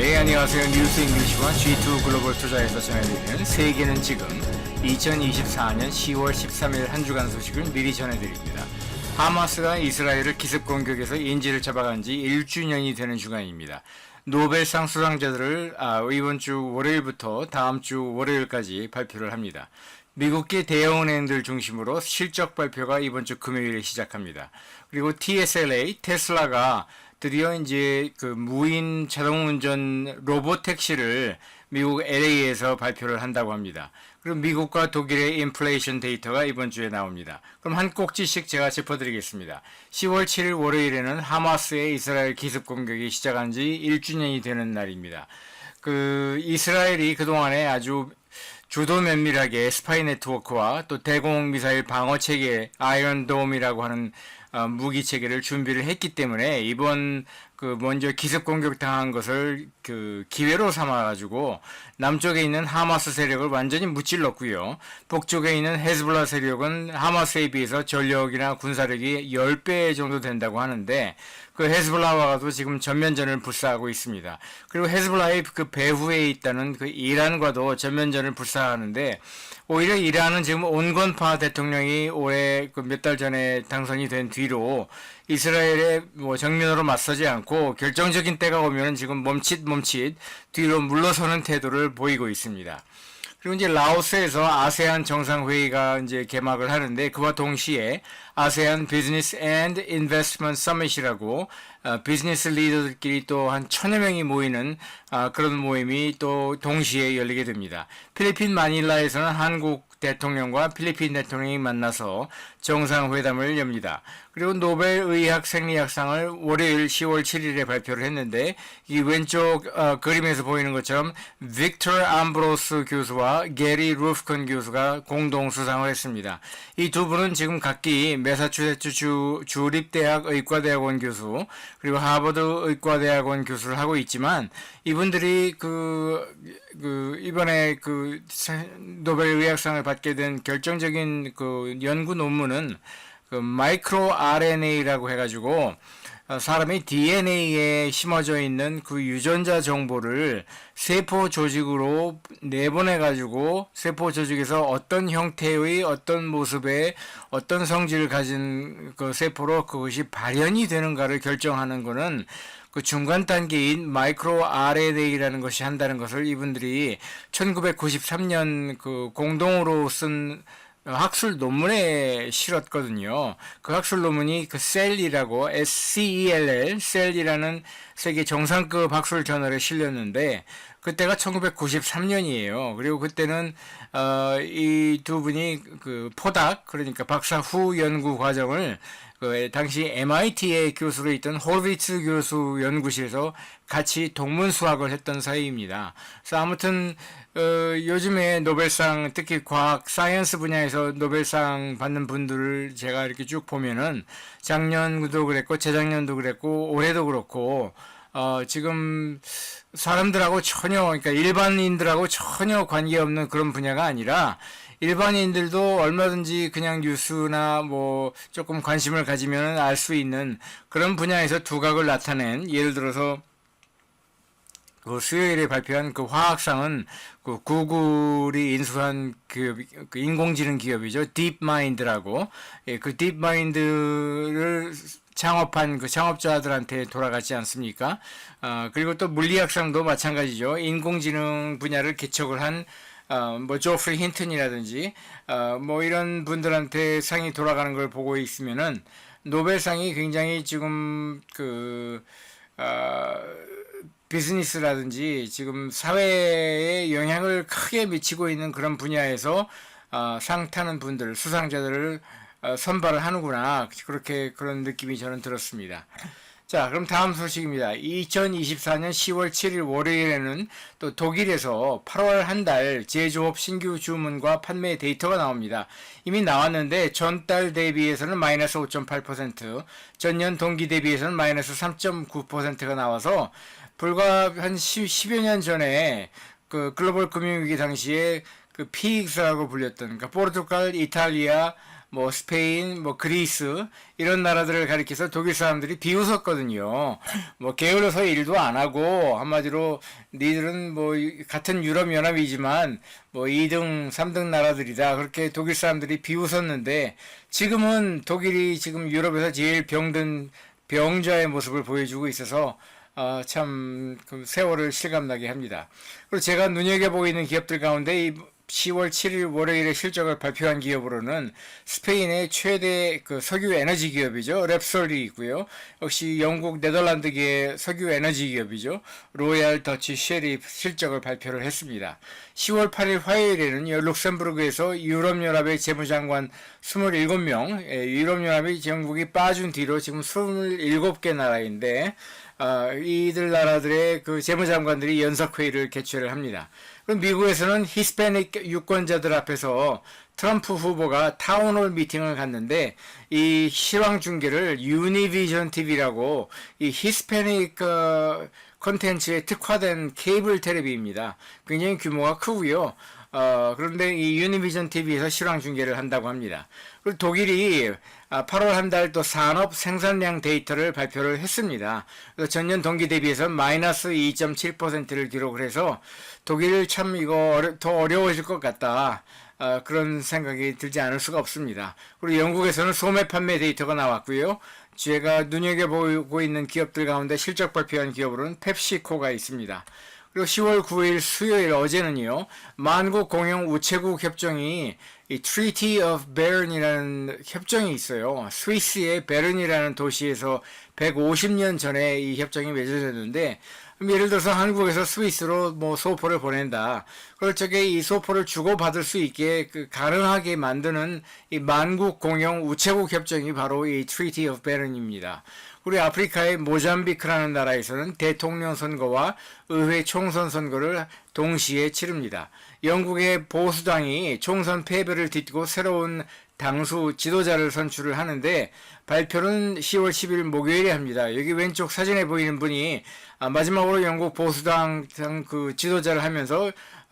네, 안녕하세요. 뉴스 잉글리시와 G2 글로벌 투자에서 전해드리는 세계는 지금 2024년 10월 13일 한 주간 소식을 미리 전해드립니다. 하마스가 이스라엘을 기습 공격해서 인질을 잡아간 지 1주년이 되는 주간입니다. 노벨상 수상자들을 이번 주 월요일부터 다음 주 월요일까지 발표를 합니다. 미국계 대형은행들 중심으로 실적 발표가 이번 주 금요일에 시작합니다. 그리고 TSLA, 테슬라가 드디어 이제 그 무인 자동운전 로봇 택시를 미국 LA에서 발표를 한다고 합니다. 그리고 미국과 독일의 인플레이션 데이터가 이번 주에 나옵니다. 그럼 한 꼭지씩 제가 짚어드리겠습니다. 10월 7일 월요일에는 하마스의 이스라엘 기습 공격이 시작한 지 1주년이 되는 날입니다. 이스라엘이 그동안에 아주 주도 면밀하게 스파이 네트워크와 또 대공 미사일 방어 체계 아이언돔이라고 하는 무기 체계를 준비를 했기 때문에 이번 먼저 기습 공격 당한 것을 기회로 삼아 가지고 남쪽에 있는 하마스 세력을 완전히 무찔렀고요. 북쪽에 있는 헤즈볼라 세력은 하마스에 비해서 전력이나 군사력이 10배 정도 된다고 하는데 그 헤즈볼라와도 지금 전면전을 불사하고 있습니다. 그리고 헤즈볼라의 그 배후에 있다는 그 이란과도 전면전을 불사하는데 오히려 이란은 지금 온건파 대통령이 올해 몇 달 전에 당선이 된 뒤로 이스라엘에 정면으로 맞서지 않고 결정적인 때가 오면 지금 멈칫 뒤로 물러서는 태도를 보이고 있습니다. 그리고 이제 라오스에서 아세안 정상회의가 이제 개막을 하는데 그와 동시에 아세안 비즈니스 앤드 인베스트먼트 서밋이라고 비즈니스 리더들끼리 또 한 1000여 명이 모이는 그런 모임이 또 동시에 열리게 됩니다. 필리핀 마닐라에서는 한국 대통령과 필리핀 대통령이 만나서 정상회담을 엽니다. 그리고 노벨 의학 생리학상을 월요일 10월 7일에 발표를 했는데 이 왼쪽 그림에서 보이는 것처럼 빅터 암브로스 교수와 게리 루프컨 교수가 공동 수상을 했습니다. 이 두 분은 지금 각기 매사추세츠 주립대학 의과대학원 교수 그리고 하버드 의과대학원 교수를 하고 있지만 이분들이 이번에 노벨 의학상을 받게 된 결정적인 연구 논문은 마이크로 RNA라고 해가지고 사람의 DNA에 심어져 있는 그 유전자 정보를 세포 조직으로 내보내가지고 세포 조직에서 어떤 형태의 어떤 모습의 어떤 성질을 가진 그 세포로 그것이 발현이 되는가를 결정하는 거는 그 중간 단계인 마이크로 RNA라는 것이 한다는 것을 이분들이 1993년 공동으로 쓴 학술 논문에 실었거든요. 그 학술 논문이 셀이라고 SCELL 셀이라는 세계 정상급 학술 저널에 실렸는데 그때가 1993년이에요. 그리고 그때는 이 두 분이 포닥 그러니까 박사 후 연구 과정을 당시 MIT의 교수로 있던 호르비츠 교수 연구실에서 같이 동문 수학을 했던 사이입니다. 그래서 아무튼 요즘에 노벨상 특히 과학 사이언스 분야에서 노벨상 받는 분들을 제가 이렇게 쭉 보면은 작년도 그랬고 재작년도 그랬고 올해도 그렇고 지금 사람들하고 그러니까 일반인들하고 전혀 관계없는 그런 분야가 아니라 일반인들도 얼마든지 그냥 뉴스나 조금 관심을 가지면 알 수 있는 그런 분야에서 두각을 나타낸 예를 들어서 수요일에 발표한 화학상은 구글이 인수한 인공지능 기업이죠. 딥마인드라고. 그 딥마인드를 창업한 창업자들한테 돌아가지 않습니까? 그리고 또 물리학상도 마찬가지죠. 인공지능 분야를 개척을 한 조프리 힌튼이라든지 이런 분들한테 상이 돌아가는 걸 보고 있으면은 노벨상이 굉장히 지금 비즈니스라든지 지금 사회에 영향을 크게 미치고 있는 그런 분야에서 상 타는 분들, 수상자들을 선발을 하는구나. 그런 느낌이 저는 들었습니다. 자, 그럼 다음 소식입니다. 2024년 10월 7일 월요일에는 또 독일에서 8월 한 달 제조업 신규 주문과 판매 데이터가 나옵니다. 이미 나왔는데 전달 대비해서는 마이너스 5.8%, 전년 동기 대비해서는 마이너스 3.9%가 나와서 불과 한 10여 년 전에 글로벌 금융위기 당시에 PX라고 불렸던, 포르투갈, 이탈리아, 뭐 스페인, 뭐 그리스 이런 나라들을 가리켜서 독일 사람들이 비웃었거든요. 뭐 게을러서 일도 안 하고 한마디로 니들은 뭐 같은 유럽 연합이지만 뭐 2등, 3등 나라들이다. 그렇게 독일 사람들이 비웃었는데 지금은 독일이 지금 유럽에서 제일 병든 병자의 모습을 보여주고 있어서 참, 그 세월을 실감나게 합니다. 그리고 제가 눈여겨보고 있는 기업들 가운데 이 10월 7일 월요일에 실적을 발표한 기업으로는 스페인의 최대 그 석유 에너지 기업이죠. 랩솔이 있고요. 역시 영국 네덜란드계의 석유 에너지 기업이죠. 로얄 더치 쉘이 실적을 발표를 했습니다. 10월 8일 화요일에는 룩셈부르크에서 유럽연합의 재무장관 27명, 유럽연합이 영국이 빠진 뒤로 지금 27개 나라인데 이들 나라들의 그 재무장관들이 연석회의를 개최를 합니다. 그럼 미국에서는 히스패닉 유권자들 앞에서 트럼프 후보가 타운홀 미팅을 갔는데 이 실황 중계를 유니비전 TV라고 이 히스패닉 콘텐츠에 특화된 케이블 텔레비입니다. 굉장히 규모가 크고요. 그런데 이 유니비전 TV에서 실황 중계를 한다고 합니다. 그리고 독일이 8월 한 달 또 산업 생산량 데이터를 발표를 했습니다. 전년 동기 대비해서 마이너스 2.7%를 기록을 해서 독일 참 이거 더 어려워질 것 같다. 그런 생각이 들지 않을 수가 없습니다. 그리고 영국에서는 소매 판매 데이터가 나왔고요. 제가 눈여겨보고 있는 기업들 가운데 실적 발표한 기업으로는 펩시코가 있습니다. 그리고 10월 9일 수요일 어제는요, 만국 공영 우체국 협정이 이 Treaty of Bern이라는 협정이 있어요. 스위스의 베른이라는 도시에서 150년 전에 이 협정이 맺어졌는데, 예를 들어서 한국에서 스위스로 뭐 소포를 보낸다. 그럴 적에 이 소포를 주고받을 수 있게 가능하게 만드는 이 만국 공영 우체국 협정이 바로 이 Treaty of Bern입니다. 우리 아프리카의 모잠비크라는 나라에서는 대통령 선거와 의회 총선 선거를 동시에 치릅니다. 영국의 보수당이 총선 패배를 딛고 새로운 당수 지도자를 선출을 하는데 발표는 10월 10일 목요일에 합니다. 여기 왼쪽 사진에 보이는 분이 마지막으로 영국 보수당 그 지도자를 하면서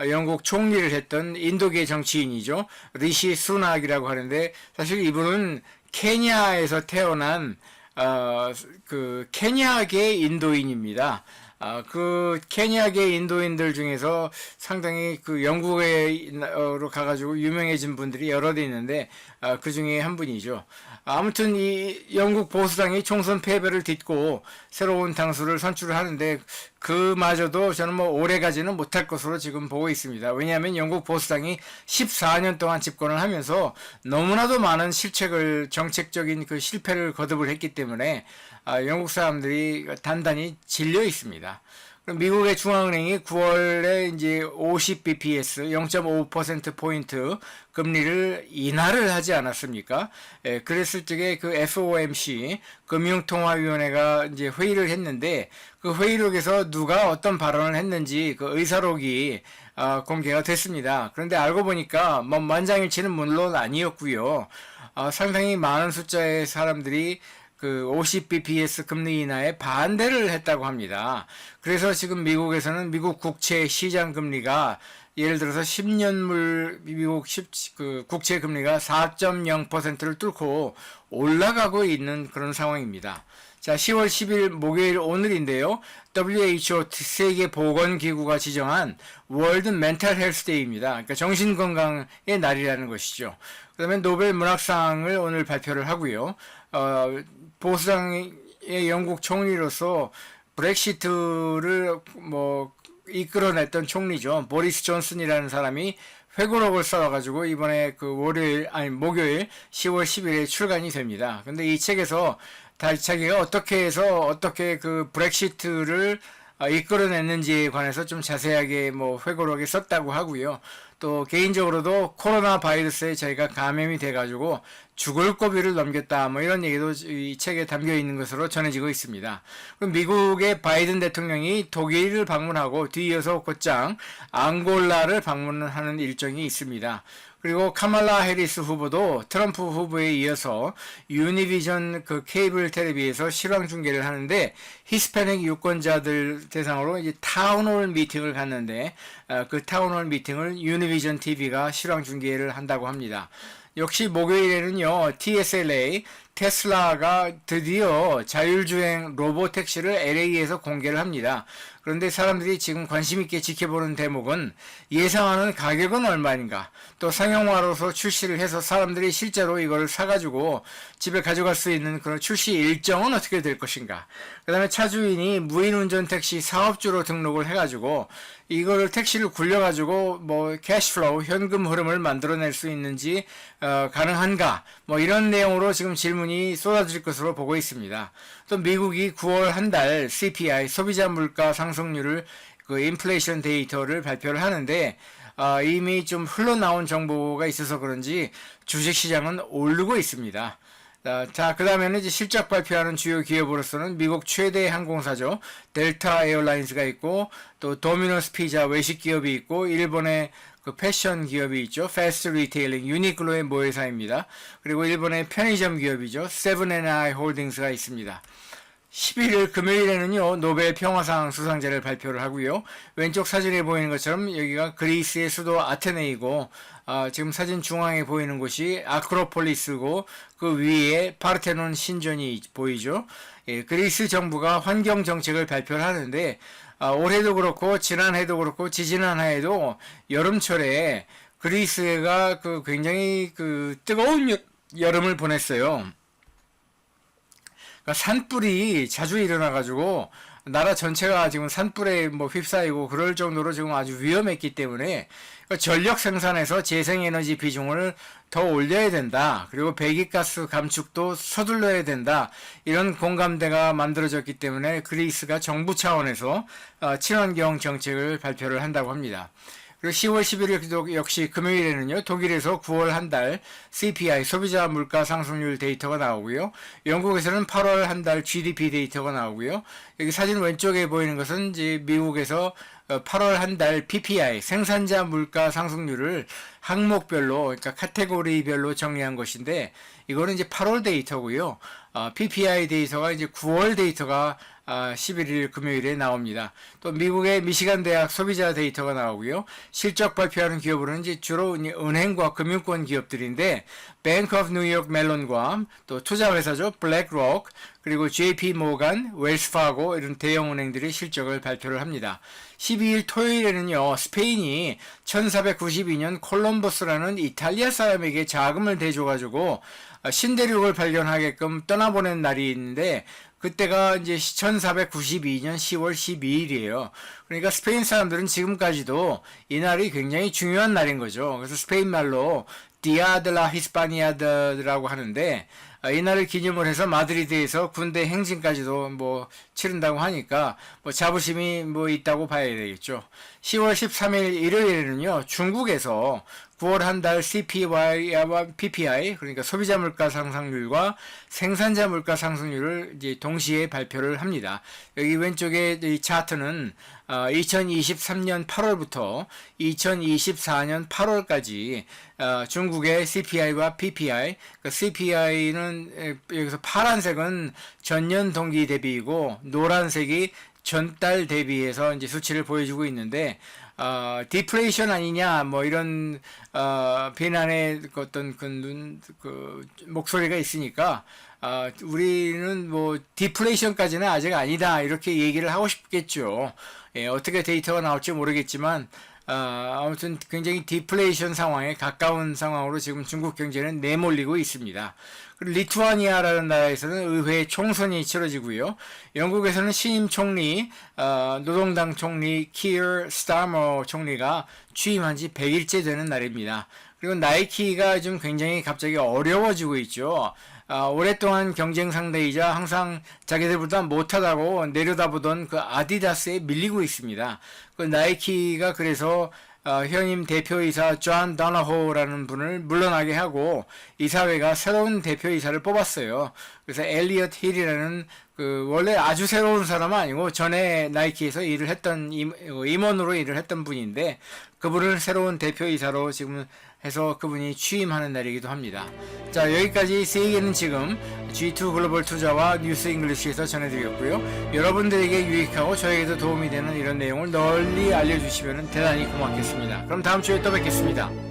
영국 총리를 했던 인도계 정치인이죠. 리시 수낙이라고 하는데 사실 이분은 케냐에서 태어난 그 케냐계 인도인입니다. 그 케냐계 인도인들 중에서 상당히 그 영국으로 가가지고 유명해진 분들이 여러 대 있는데 그 중에 한 분이죠. 아무튼 이 영국 보수당이 총선 패배를 딛고 새로운 당수를 선출을 하는데 그마저도 저는 뭐 오래가지는 못할 것으로 지금 보고 있습니다. 왜냐하면 영국 보수당이 14년 동안 집권을 하면서 너무나도 많은 정책적인 그 실패를 거듭을 했기 때문에 영국 사람들이 단단히 질려 있습니다. 미국의 중앙은행이 9월에 이제 50bps 0.5%포인트 금리를 인하를 하지 않았습니까? 그랬을 적에 그 FOMC 금융통화위원회가 이제 회의를 했는데 그 회의록에서 누가 어떤 발언을 했는지 그 의사록이 공개가 됐습니다. 그런데 알고 보니까 뭐 만장일치는 물론 아니었고요. 상당히 많은 숫자의 사람들이 그 50bps 금리 인하에 반대를 했다고 합니다. 그래서 지금 미국에서는 미국 국채 시장 금리가 예를 들어서 10년물 미국 그 국채 금리가 4.0%를 뚫고 올라가고 있는 그런 상황입니다. 자, 10월 10일 목요일 오늘인데요. WHO 세계보건기구가 지정한 월드 멘탈 헬스 데이입니다. 그러니까 정신건강의 날이라는 것이죠. 그 다음에 노벨 문학상을 오늘 발표를 하고요. 보수당의 영국 총리로서 브렉시트를 뭐 이끌어냈던 총리죠. 보리스 존슨이라는 사람이 회고록을 써가지고 이번에 그 목요일 10월 10일에 출간이 됩니다. 근데 이 책에서 자기가 어떻게 해서 어떻게 그 브렉시트를 이끌어냈는지에 관해서 좀 자세하게 뭐 회고록에 썼다고 하고요. 또 개인적으로도 코로나 바이러스에 자기가 감염이 돼가지고 죽을 고비를 넘겼다 뭐 이런 얘기도 이 책에 담겨 있는 것으로 전해지고 있습니다. 그럼 미국의 바이든 대통령이 독일을 방문하고 뒤이어서 곧장 앙골라를 방문하는 일정이 있습니다. 그리고 카말라 해리스 후보도 트럼프 후보에 이어서 유니비전 그 케이블 텔레비에서 실황 중계를 하는데 히스패닉 유권자들 대상으로 이제 타운홀 미팅을 갔는데 그 타운홀 미팅을 유니비전 TV가 실황 중계를 한다고 합니다. 역시 목요일에는요, TSLA, 테슬라가 드디어 자율주행 로보택시를 LA에서 공개를 합니다. 그런데 사람들이 지금 관심있게 지켜보는 대목은 예상하는 가격은 얼마인가, 또 상용화로서 출시를 해서 사람들이 실제로 이걸 사가지고 집에 가져갈 수 있는 그런 출시 일정은 어떻게 될 것인가, 그 다음에 차주인이 무인운전 택시 사업주로 등록을 해가지고 이거를 택시를 굴려가지고 뭐 캐시플로우, 현금 흐름을 만들어낼 수 있는지 가능한가, 뭐 이런 내용으로 지금 질문이 쏟아질 것으로 보고 있습니다. 또 미국이 9월 한 달 CPI, 소비자 물가 상승률을 그 인플레이션 데이터를 발표를 하는데 이미 좀 흘러나온 정보가 있어서 그런지 주식시장은 오르고 있습니다. 자, 그 다음에는 이제 실적 발표하는 주요 기업으로서는 미국 최대 항공사죠. 델타 에어라인스가 있고, 또 도미노스 피자 외식 기업이 있고, 일본의 그 패션 기업이 있죠. 패스트 리테일링, 유니클로의 모회사입니다. 그리고 일본의 편의점 기업이죠. 세븐앤아이 홀딩스가 있습니다. 11일 금요일에는요, 노벨 평화상 수상자를 발표를 하고요. 왼쪽 사진에 보이는 것처럼 여기가 그리스의 수도 아테네이고, 지금 사진 중앙에 보이는 곳이 아크로폴리스고, 그 위에 파르테논 신전이 보이죠. 예, 그리스 정부가 환경 정책을 발표를 하는데, 올해도 그렇고, 지난해도 그렇고, 지지난해에도 여름철에 그리스가 그 굉장히 그 뜨거운 여름을 보냈어요. 그러니까 산불이 자주 일어나가지고 나라 전체가 지금 산불에 뭐 휩싸이고 그럴 정도로 지금 아주 위험했기 때문에 그러니까 전력 생산에서 재생에너지 비중을 더 올려야 된다. 그리고 배기가스 감축도 서둘러야 된다. 이런 공감대가 만들어졌기 때문에 그리스가 정부 차원에서 친환경 정책을 발표를 한다고 합니다. 그리고 10월 11일 역시 금요일에는요, 독일에서 9월 한 달 CPI, 소비자 물가 상승률 데이터가 나오고요. 영국에서는 8월 한 달 GDP 데이터가 나오고요. 여기 사진 왼쪽에 보이는 것은 이제 미국에서 8월 한 달 PPI, 생산자 물가 상승률을 항목별로, 그러니까 카테고리별로 정리한 것인데, 이거는 이제 8월 데이터고요. PPI 데이터가 이제 9월 데이터가 11일 금요일에 나옵니다. 또 미국의 미시간 대학 소비자 데이터가 나오고요. 실적 발표하는 기업으로는 이제 주로 은행과 금융권 기업들인데, 뱅크 오브 뉴욕 멜론과 또 투자회사죠. 블랙록, 그리고 JP 모간, 웰스파고 이런 대형 은행들이 실적을 발표를 합니다. 12일 토요일에는요, 스페인이 1492년 콜럼버스라는 이탈리아 사람에게 자금을 대줘가지고 신대륙을 발견하게끔 떠나보낸 날이 있는데, 그때가 이제 1492년 10월 12일이에요. 그러니까 스페인 사람들은 지금까지도 이 날이 굉장히 중요한 날인 거죠. 그래서 스페인 말로 디아 데 라 히스파니아드라고 하는데, 이 날을 기념을 해서 마드리드에서 군대 행진까지도 뭐 치른다고 하니까 뭐 자부심이 뭐 있다고 봐야 되겠죠. 10월 13일 일요일에는요, 중국에서 9월 한 달 CPI와 PPI, 그러니까 소비자 물가 상승률과 생산자 물가 상승률을 이제 동시에 발표를 합니다. 여기 왼쪽에 이 차트는 2023년 8월부터 2024년 8월까지 중국의 CPI와 PPI, 그 CPI는 여기서 파란색은 전년 동기 대비이고 노란색이 전달 대비해서 이제 수치를 보여주고 있는데, 디플레이션 아니냐, 뭐 이런 비난의 어떤 그 목소리가 있으니까 우리는 뭐 디플레이션까지는 아직 아니다 이렇게 얘기를 하고 싶겠죠. 예, 어떻게 데이터가 나올지 모르겠지만 아무튼 굉장히 디플레이션 상황에 가까운 상황으로 지금 중국 경제는 내몰리고 있습니다. 그리고 리투아니아라는 나라에서는 의회 총선이 치러지고요. 영국에서는 신임 총리, 노동당 총리 키어 스타머 총리가 취임한 지 100일째 되는 날입니다. 그리고 나이키가 좀 굉장히 갑자기 어려워지고 있죠. 오랫동안 경쟁 상대이자 항상 자기들보다 못하다고 내려다보던 그 아디다스에 밀리고 있습니다. 그 나이키가 그래서 현임 대표이사 존 더너호라는 분을 물러나게 하고 이사회가 새로운 대표이사를 뽑았어요. 그래서 엘리엇 힐이라는 그 원래 아주 새로운 사람은 아니고 전에 나이키에서 일을 했던 임원으로 일을 했던 분인데, 그분을 새로운 대표이사로 지금 해서 그분이 취임하는 날이기도 합니다. 자, 여기까지 세계는 지금 G2 글로벌 투자와 뉴스 잉글리시에서 전해드렸고요. 여러분들에게 유익하고 저에게도 도움이 되는 이런 내용을 널리 알려주시면 대단히 고맙겠습니다. 그럼 다음 주에 또 뵙겠습니다.